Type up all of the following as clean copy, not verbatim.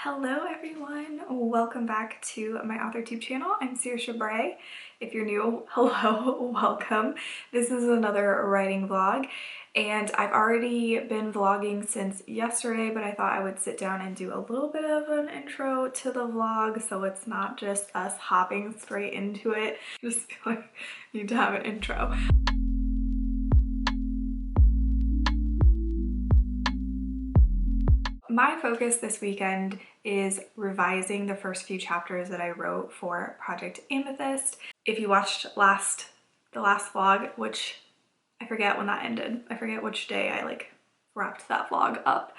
Hello everyone, welcome back to my authortube channel. I'm Saoirse Bray. If you're new, hello, welcome. This is another writing vlog and I've already been vlogging since yesterday, but I thought I would sit down and do a little bit of an intro to the vlog so it's not just us hopping straight into it. Just feel like I need to have an intro. My focus this weekend is revising the first few chapters that I wrote for Project Amethyst. If you watched the last vlog, which I forget when that ended, I forget which day I wrapped that vlog up,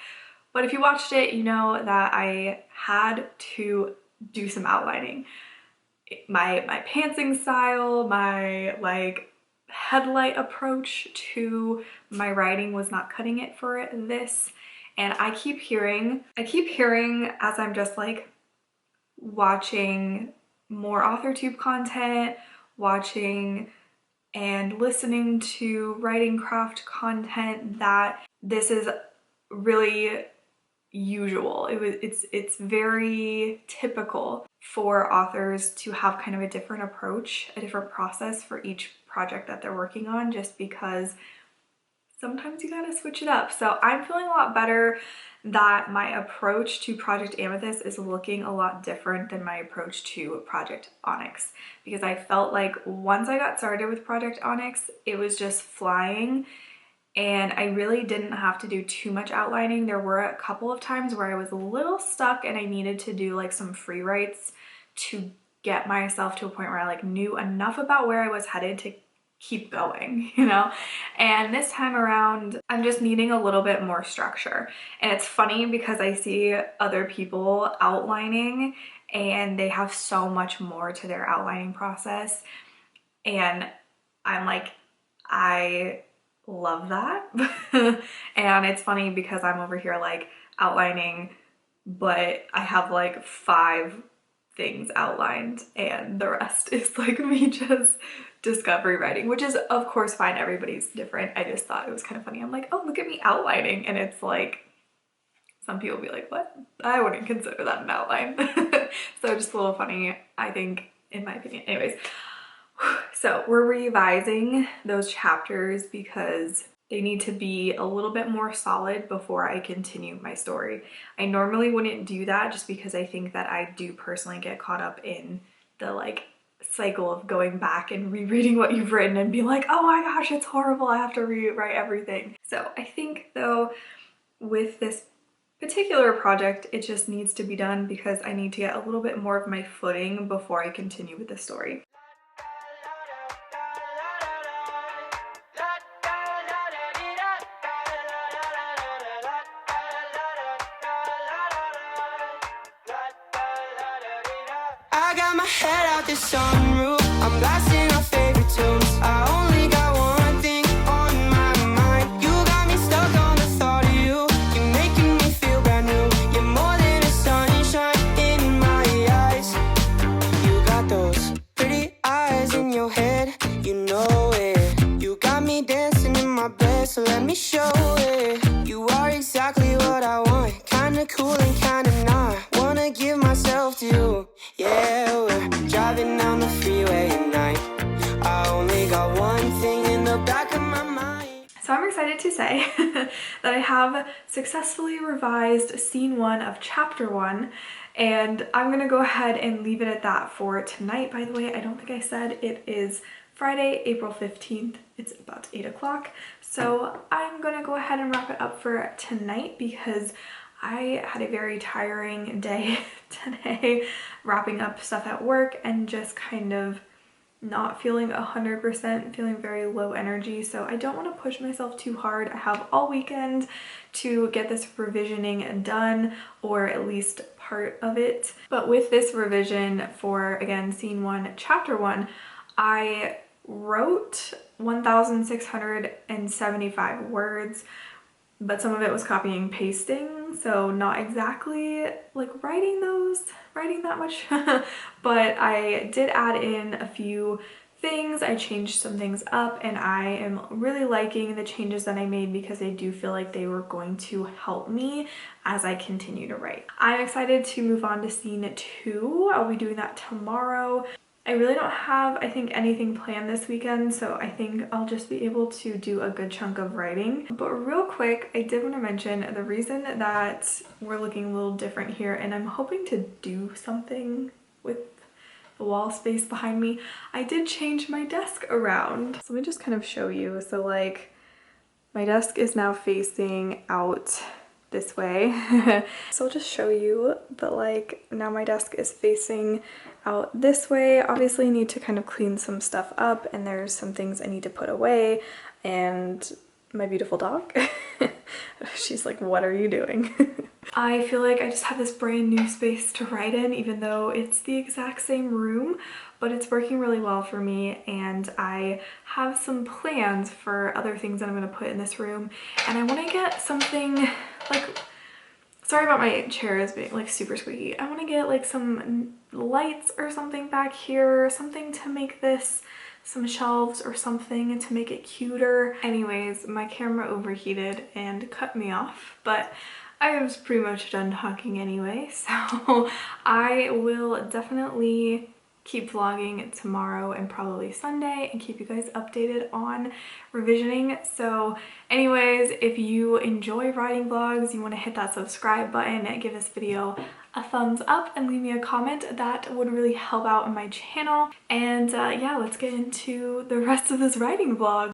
but if you watched it, you know that I had to do some outlining. My pantsing style, my headlight approach to my writing was not cutting it for this. And I keep hearing as I'm just watching more authortube content, watching and listening to writing craft content, that this is really usual. It's very typical for authors to have kind of a different approach, a different process for each project that they're working on, just because sometimes you gotta switch it up. So I'm feeling a lot better that my approach to Project Amethyst is looking a lot different than my approach to Project Onyx, because I felt like once I got started with Project Onyx, it was just flying and I really didn't have to do too much outlining. There were a couple of times where I was a little stuck and I needed to do some free writes to get myself to a point where I knew enough about where I was headed to keep going, you know? And this time around, I'm just needing a little bit more structure. And it's funny because I see other people outlining and they have so much more to their outlining process. And I'm like, I love that. And it's funny because I'm over here outlining, but I have 5 things outlined and the rest is me just discovery writing, which is of course fine. Everybody's different. I just thought it was kind of funny. I'm like, oh, look at me outlining. And it's some people be like, what? I wouldn't consider that an outline. So just a little funny, I think, in my opinion. Anyways, so we're revising those chapters because they need to be a little bit more solid before I continue my story. I normally wouldn't do that just because I think that I do personally get caught up in the cycle of going back and rereading what you've written and be like, oh my gosh, it's horrible, I have to rewrite everything. So I think though with this particular project, it just needs to be done because I need to get a little bit more of my footing before I continue with the story. I got my head out the sunroof, I'm blasting our favorite tunes. I only got one thing on my mind. You got me stuck on the thought of you. You're making me feel brand new. You're more than a sunshine in my eyes. You got those pretty eyes in your head, you know it. You got me dancing in my bed, so let me show it. You are exactly what I want, kinda cool and kinda not. Wanna give myself to you. Yeah, we're driving down the freeway at night. I only got one thing in the back of my mind. So I'm excited to say that I have successfully revised scene 1 of chapter 1, and I'm gonna go ahead and leave it at that for tonight. By the way, I don't think I said it is Friday, April 15th. It's about 8 o'clock. So I'm gonna go ahead and wrap it up for tonight because I had a very tiring day today, wrapping up stuff at work and just kind of not feeling 100%, feeling very low energy. So I don't want to push myself too hard. I have all weekend to get this revisioning done, or at least part of it. But with this revision for, again, scene 1, chapter 1, I wrote 1,675 words, but some of it was copying and pasting, so not exactly writing that much. But I did add in a few things. I changed some things up and I am really liking the changes that I made because I do feel like they were going to help me as I continue to write. I'm excited to move on to scene 2. I'll be doing that tomorrow. I really don't have, I think, anything planned this weekend, so I think I'll just be able to do a good chunk of writing. But real quick, I did want to mention the reason that we're looking a little different here, and I'm hoping to do something with the wall space behind me. I did change my desk around. So let me just kind of show you. So like, my desk is now facing out this way. So I'll just show you, but like now my desk is facing out this way. Obviously I need to kind of clean some stuff up and there's some things I need to put away, and my beautiful dog, she's like, what are you doing? I feel like I just have this brand new space to write in, even though it's the exact same room, but it's working really well for me, and I have some plans for other things that I'm going to put in this room, and I want to get something like, sorry about my chairs being like super squeaky, I want to get like some lights or something back here, something to make this, some shelves or something to make it cuter. Anyways, my camera overheated and cut me off, but I was pretty much done talking anyway, so I will definitely keep vlogging tomorrow and probably Sunday and keep you guys updated on revisioning. So anyways, if you enjoy writing vlogs, you want to hit that subscribe button and give this video a thumbs up and leave me a comment. That would really help out on my channel. And yeah, let's get into the rest of this writing vlog.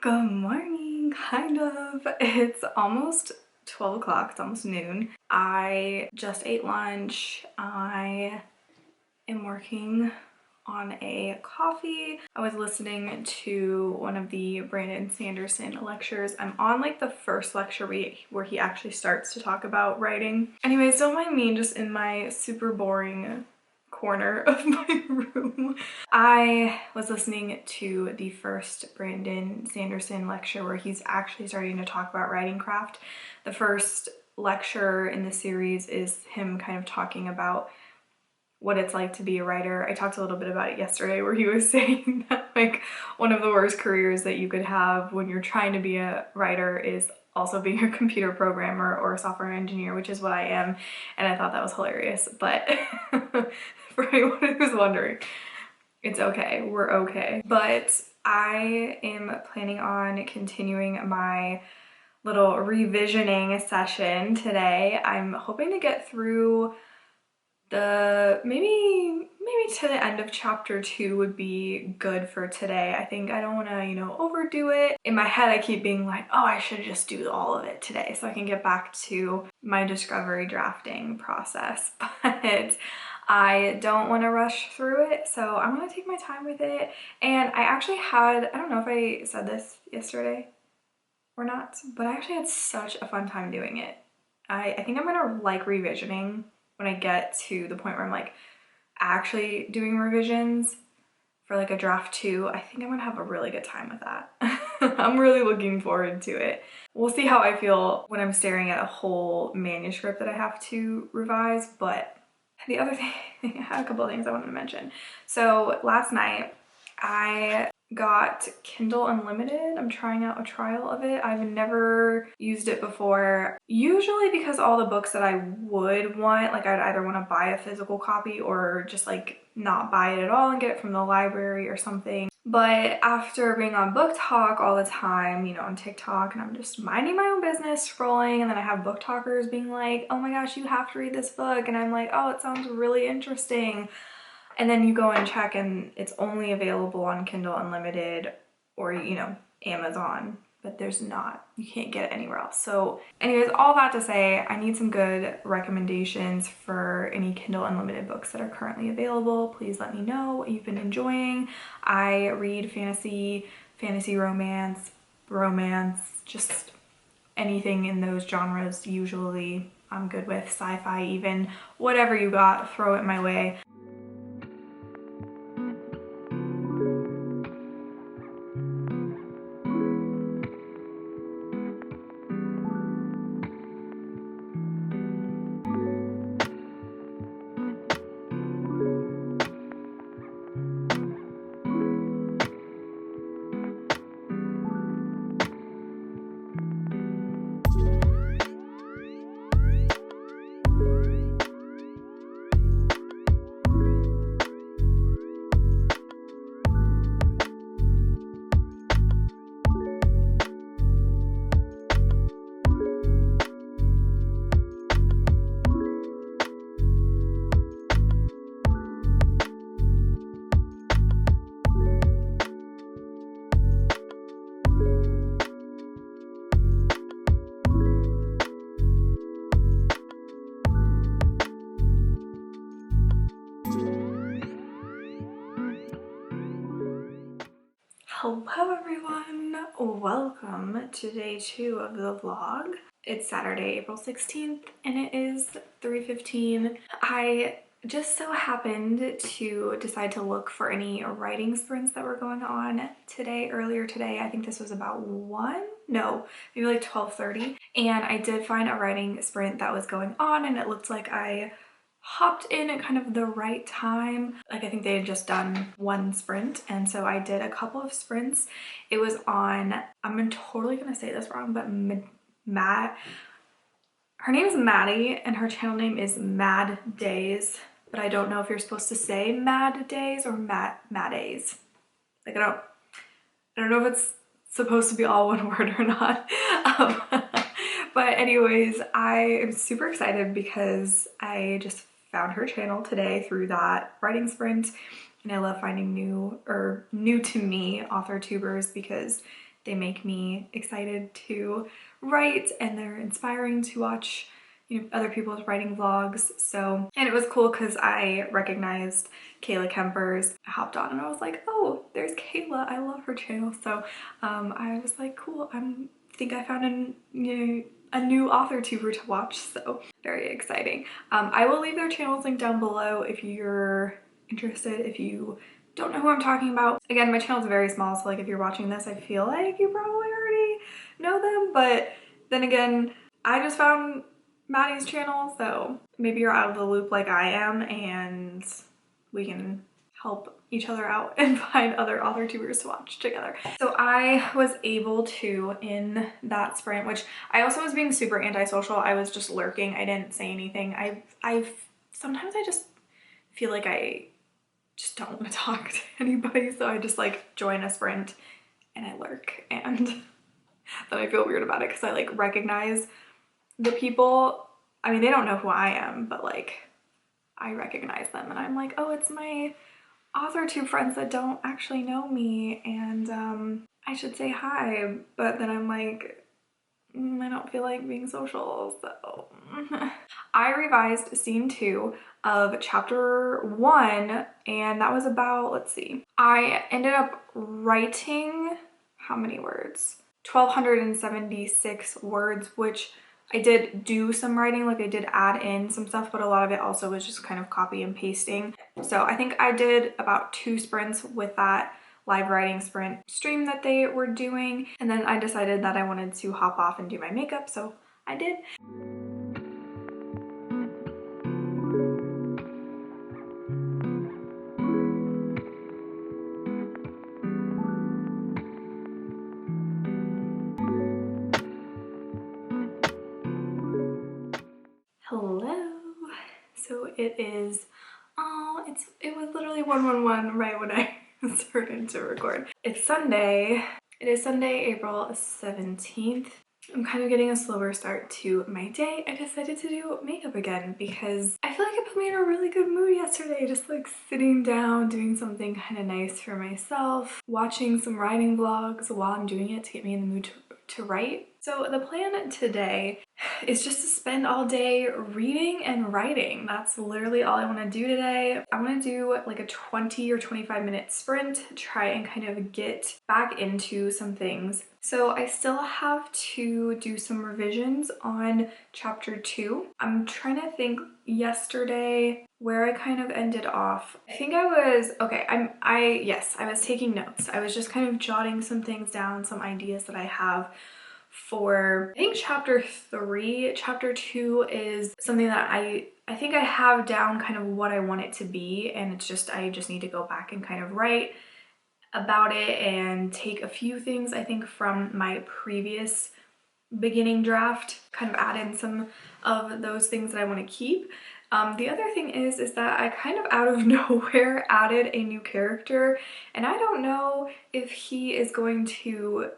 Good morning, kind of. It's almost 12 o'clock, it's almost noon. I just ate lunch. I am working on a coffee. I was listening to one of the Brandon Sanderson lectures. I'm on like the first lecture where he actually starts to talk about writing. Anyways, don't mind me just in my super boring corner of my room. I was listening to the first Brandon Sanderson lecture where he's actually starting to talk about writing craft. The first lecture in the series is him kind of talking about what it's like to be a writer. I talked a little bit about it yesterday where he was saying that like one of the worst careers that you could have when you're trying to be a writer is also being a computer programmer or a software engineer, which is what I am, and I thought that was hilarious. But for anyone who's wondering, it's okay, we're okay. But I am planning on continuing my little revisioning session today. I'm hoping to get through the maybe to the end of chapter 2 would be good for today. I think I don't want to, you know, overdo it. In my head I keep being like, oh, I should just do all of it today so I can get back to my discovery drafting process. But I don't want to rush through it, so I'm going to take my time with it. And I actually had, I don't know if I said this yesterday or not, but I actually had such a fun time doing it. I think I'm going to like revisioning when I get to the point where I'm like actually doing revisions for like a draft 2. I think I'm gonna have a really good time with that. I'm really looking forward to it. We'll see how I feel when I'm staring at a whole manuscript that I have to revise. But the other thing, I had a couple of things I wanted to mention. So last night I got Kindle Unlimited. I'm trying out a trial of it. I've never used it before, usually because all the books that I would want, like I'd either want to buy a physical copy or just like not buy it at all and get it from the library or something. But after being on Book Talk all the time, you know, on TikTok, and I'm just minding my own business, scrolling, and then I have book talkers being like, oh my gosh, you have to read this book, and I'm like, oh, it sounds really interesting. And then you go and check and it's only available on Kindle Unlimited or, you know, Amazon, but there's not, you can't get it anywhere else. So anyways, all that to say, I need some good recommendations for any Kindle Unlimited books that are currently available. Please let me know what you've been enjoying. I read fantasy, romance, just anything in those genres usually I'm good with, sci-fi even, whatever you got, throw it my way. Hello everyone! Welcome to day 2 of the vlog. It's Saturday, April 16th, and it is 3:15. I just so happened to decide to look for any writing sprints that were going on earlier today. I think this was about 1? No, maybe like 12:30. And I did find a writing sprint that was going on, and it looked like I hopped in at kind of the right time. Like I think they had just done one sprint, and so I did a couple of sprints. It was on, I'm totally gonna say this wrong, but her name is Maddie and her channel name is Mad Days, but I don't know if you're supposed to say Mad Days or Madays. Like I don't know if it's supposed to be all one word or not. But anyways, I am super excited because I just found her channel today through that writing sprint, and I love finding new to me author tubers because they make me excited to write and they're inspiring to watch, you know, other people's writing vlogs. So, and it was cool because I recognized Kayla Kemper's. I hopped on and I was like, oh, there's Kayla, I love her channel. So I was like, cool, think I found a new author tuber to watch, so very exciting. I will leave their channels linked down below if you're interested, if you don't know who I'm talking about. Again, my channel is very small, so like if you're watching this, I feel like you probably already know them, but then again, I just found Maddie's channel, so maybe you're out of the loop like I am, and we can help each other out and find other author tubers to watch together. So I was able to, in that sprint, which I also was being super antisocial. I was just lurking. I didn't say anything. Sometimes I just feel like I just don't want to talk to anybody, so I just like join a sprint and I lurk, and then I feel weird about it because I like recognize the people. I mean, they don't know who I am, but like I recognize them and I'm like, oh, it's my authortube friends that don't actually know me, and I should say hi, but then I'm like, I don't feel like being social, so. I revised scene 2 of chapter 1, and that was about, let's see, I ended up writing, how many words? 1,276 words, which I did do some writing, like I did add in some stuff, but a lot of it also was just kind of copy and pasting. So I think I did about 2 sprints with that live writing sprint stream that they were doing. And then I decided that I wanted to hop off and do my makeup, so I did. Hello. So it is, it was literally 111 right when I started to record. It's Sunday. It is Sunday, April 17th. I'm kind of getting a slower start to my day. I decided to do makeup again because I feel like it put me in a really good mood yesterday. Just like sitting down, doing something kind of nice for myself, watching some writing vlogs while I'm doing it to get me in the mood to write. So the plan today is just to spend all day reading and writing. That's literally all I want to do today. I want to do like a 20 or 25 minute sprint, try and kind of get back into some things. So I still have to do some revisions on chapter 2. I'm trying to think yesterday where I kind of ended off. I think I was, okay, yes, I was taking notes. I was just kind of jotting some things down, some ideas that I have for, I think, chapter 3. Chapter 2 is something that I think I have down kind of what I want it to be, and it's just, I just need to go back and kind of write about it and take a few things I think from my previous beginning draft, kind of add in some of those things that I want to keep. The other thing is that I kind of out of nowhere added a new character, and I don't know if he is going to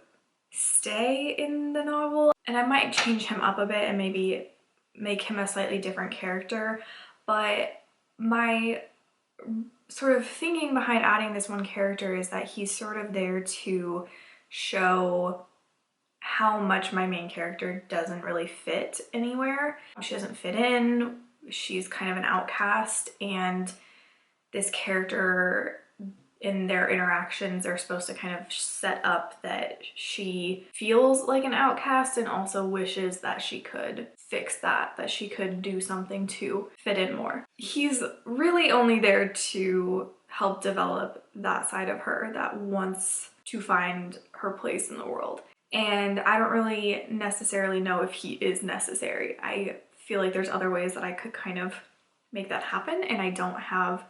stay in the novel, and I might change him up a bit and maybe make him a slightly different character, but my sort of thinking behind adding this one character is that he's sort of there to show how much my main character doesn't really fit anywhere. She doesn't fit in, she's kind of an outcast, and this character in their interactions, they're supposed to kind of set up that she feels like an outcast and also wishes that she could fix that she could do something to fit in more. He's really only there to help develop that side of her that wants to find her place in the world. And I don't really necessarily know if he is necessary. I feel like there's other ways that I could kind of make that happen, and I don't have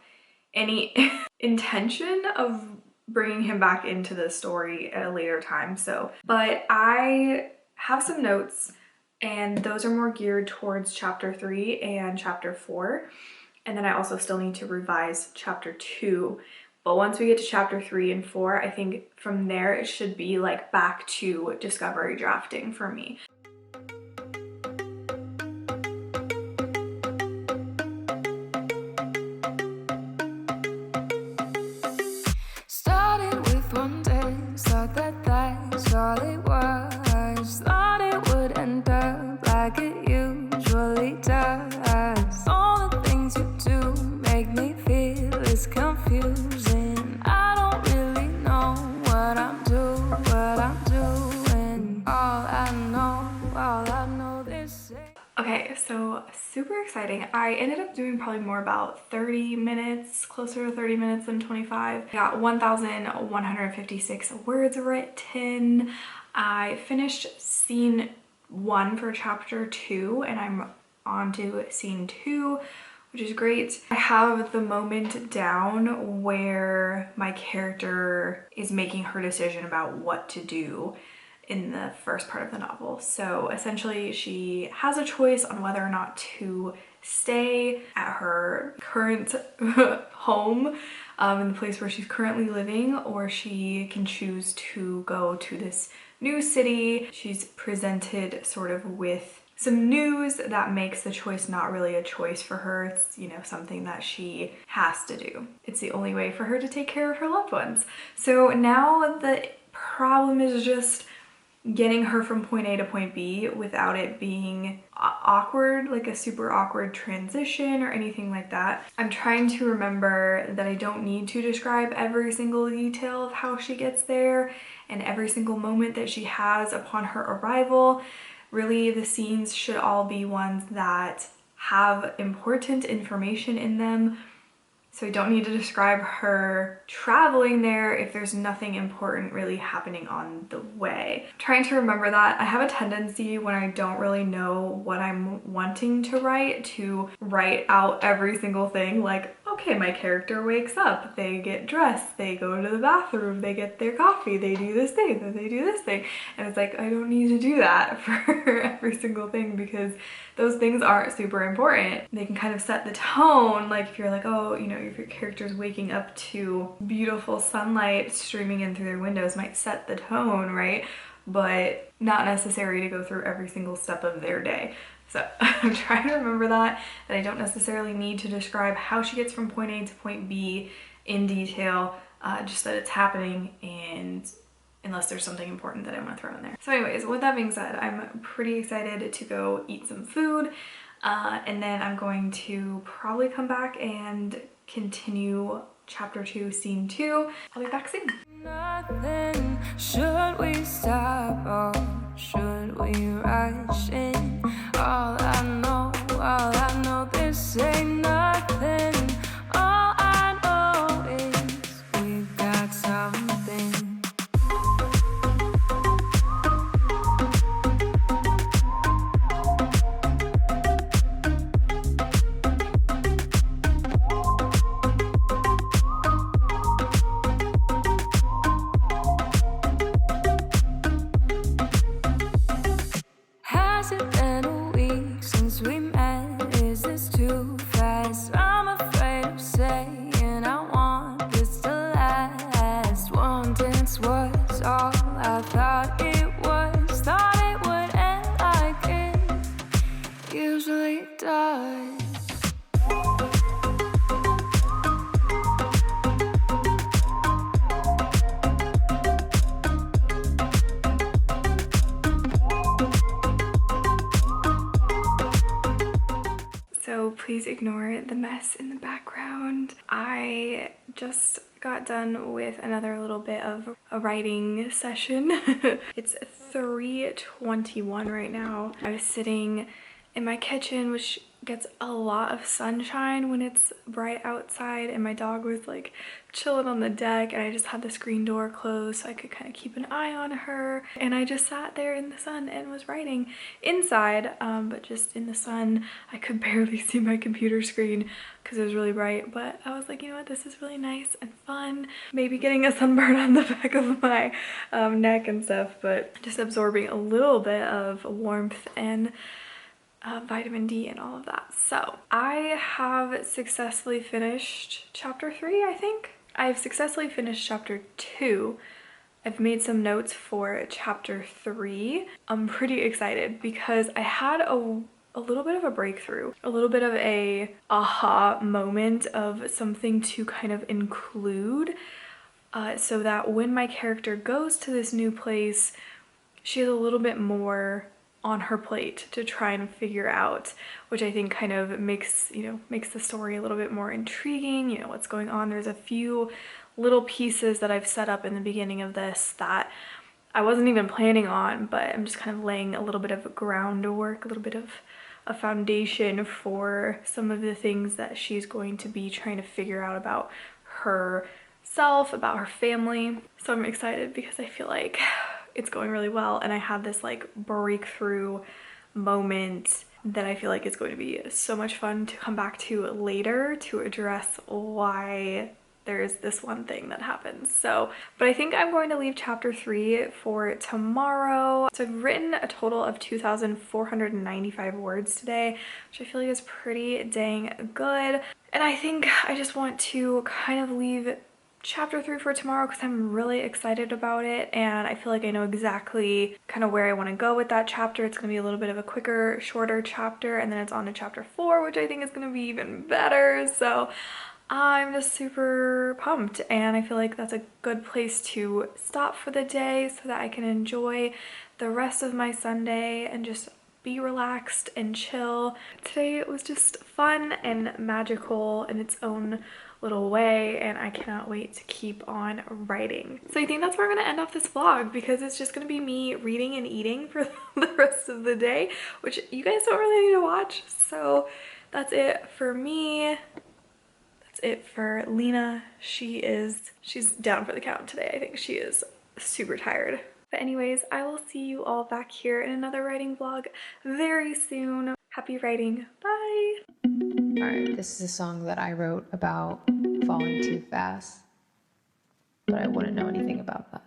any intention of bringing him back into the story at a later time. But I have some notes, and those are more geared towards chapter 3 and chapter 4. And then I also still need to revise chapter 2. But once we get to chapter 3 and 4, I think from there it should be like back to discovery drafting for me. Started with one day, thought that that's all it was. Thought it would end up like it usually does. All the things you do make me feel it's confusing. I don't really know what I'm doing. All I know this is. Okay, so super exciting. I ended up doing probably more about 30 minutes, closer to 30 minutes than 25. I got 1,156 words written. I finished scene 1 for chapter 2, and I'm on to scene 2, which is great. I have the moment down where my character is making her decision about what to do in the first part of the novel. So essentially she has a choice on whether or not to stay at her current home in the place where she's currently living, or she can choose to go to this new city. She's presented sort of with some news that makes the choice not really a choice for her. It's, you know, something that she has to do. It's the only way for her to take care of her loved ones. So now the problem is just getting her from point A to point B without it being awkward, like a super awkward transition or anything like that. I'm trying to remember that I don't need to describe every single detail of how she gets there and every single moment that she has upon her arrival. Really, the scenes should all be ones that have important information in them. So I don't need to describe her traveling there if there's nothing important really happening on the way. I'm trying to remember that. I have a tendency when I don't really know what I'm wanting to write out every single thing. Like, okay, my character wakes up, they get dressed, they go to the bathroom, they get their coffee, they do this thing, then they do this thing. And it's like, I don't need to do that for every single thing because those things aren't super important. They can kind of set the tone. Like if you're like, oh, you know, if your character's waking up to beautiful sunlight streaming in through their windows might set the tone, right? But not necessary to go through every single step of their day. So I'm trying to remember that I don't necessarily need to describe how she gets from point A to point B in detail, just that it's happening, and unless there's something important that I want to throw in there. So anyways, with that being said, I'm pretty excited to go eat some food, and then I'm going to probably come back and continue chapter 2, scene 2. I'll be back soon. Nothing. Should we stop or should we rush in? All I know, this ain't nothing. All I know is we've got something. Has it been a week since we met? Is this too fast? I'm afraid of saying I want this to last. One dance was all I thought it was. Thought it would end like it usually does. So please ignore the mess in the background. I just got done with another little bit of a writing session. It's 3:21 right now. I was sitting in my kitchen, which gets a lot of sunshine when it's bright outside, and my dog was like chilling on the deck, and I just had the screen door closed so I could kind of keep an eye on her, and I just sat there in the sun and was writing inside, but just in the sun. I could barely see my computer screen because it was really bright, but I was like, you know what, this is really nice and fun. Maybe getting a sunburn on the back of my neck and stuff, but just absorbing a little bit of warmth and vitamin D and all of that. So I have successfully finished chapter 3, I think. I've successfully finished chapter 2. I've made some notes for chapter 3. I'm pretty excited because I had a little bit of a breakthrough, a little bit of a aha moment of something to kind of include, so that when my character goes to this new place, she has a little bit more on her plate to try and figure out, which I think kind of makes the story a little bit more intriguing, what's going on. There's a few little pieces that I've set up in the beginning of this that I wasn't even planning on, but I'm just kind of laying a little bit of groundwork, a little bit of a foundation for some of the things that she's going to be trying to figure out about herself, about her family. So I'm excited because I feel like it's going really well, and I had this like breakthrough moment that I feel like is going to be so much fun to come back to later to address why there's this one thing that happens. So, but I think I'm going to leave chapter 3 for tomorrow. So I've written a total of 2,495 words today, which I feel like is pretty dang good. And I think I just want to kind of leave chapter 3 for tomorrow because I'm really excited about it, and I feel like I know exactly kind of where I want to go with that chapter. It's going to be a little bit of a quicker, shorter chapter, and then it's on to chapter 4, which I think is going to be even better. So I'm just super pumped, and I feel like that's a good place to stop for the day so that I can enjoy the rest of my Sunday and just be relaxed and chill. Today was just fun and magical in its own little way, and I cannot wait to keep on writing. So I think that's where I'm gonna end off this vlog, because it's just gonna be me reading and eating for the rest of the day, which you guys don't really need to watch. So that's it for me. That's it for Lena. She's down for the count today. I think she is super tired. But anyways, I will see you all back here in another writing vlog very soon. Happy writing. Bye. Alright, this is a song that I wrote about falling too fast, but I wouldn't know anything about that.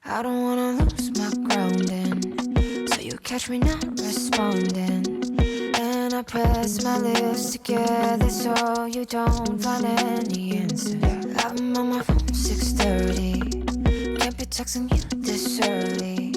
I don't wanna lose my grounding, so you catch me not responding, and I press my lips together so you don't find any answer. I'm on my phone 6:30, can't be texting you this early.